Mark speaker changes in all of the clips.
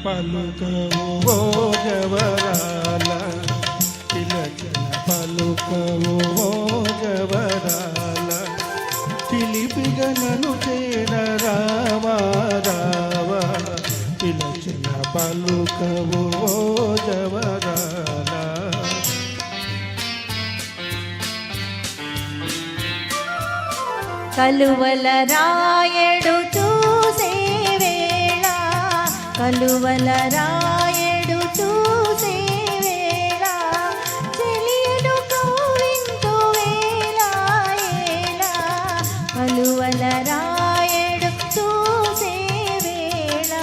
Speaker 1: పలుకవు ఓ జవరాల పిలచిన పలుకవు ఓ జవరాల చిలిపిగా నన్ను చేర రావా రావా పిలచిన పలుకవు ఓ జవరాల.
Speaker 2: కలువల రాయడు చూసే వేళ కలువల రాయడు చూసే వేళ చెలియడు కౌవింతు వేళ ఏళ కలువల రాయడు చూసే వేళ.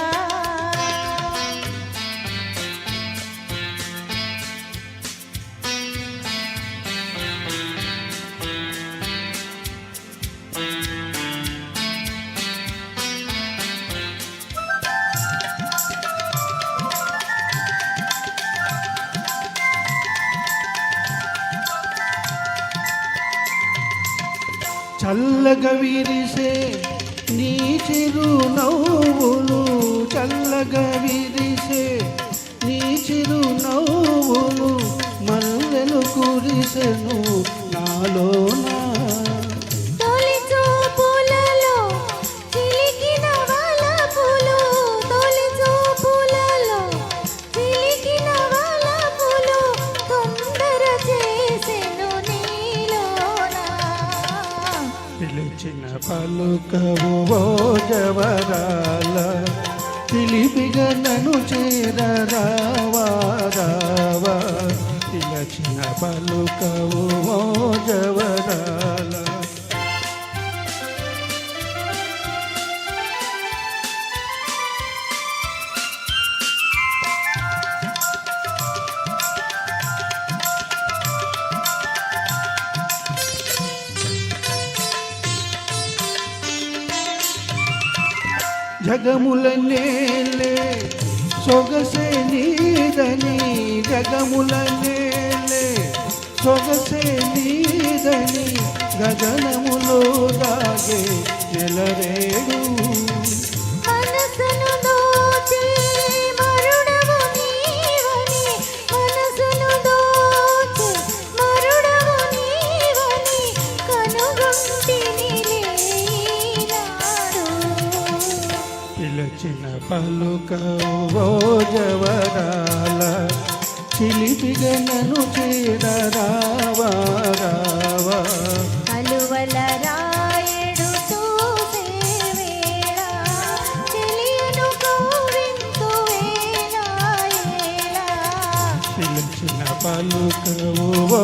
Speaker 1: చల్లగా విరిసే నీ చిరు నవ్వులు చల్లగా విరిసే నీ చిరు నవ్వులు మల్లెలు కురిసెను నాలోనా.
Speaker 2: తొలి చూపులలో చిలికిన వలపులు తొలి చూపులలో చిలికిన వలపులు తొందర చేసెను నీలోనా.
Speaker 1: పిలిచిన పలుకవు ఓ జవరాల పిలిపిగా నన్ను చేర రావా రావా పిలిచిన పలుకవు ఓ జవరాల. జగముల నేలే సొగసే నీదని జగముల నేలే సొగసే నీదని గగనములో దాగే జలరేడు.
Speaker 2: మనసును దోచే మరుడవు నీవని మనసును దోచే మరుడవు నీవని కనుగొంటిని ఈనాడు.
Speaker 1: పిలిచిన పలుకవు ఓ జవరాల చిలిపిగా నన్ను చేర రావా రావా
Speaker 2: కలువల రాయడు చూసే వేళ చెలియను కౌవింతు వేళ ఏళ
Speaker 1: పిలిచిన పలుకవు ఓ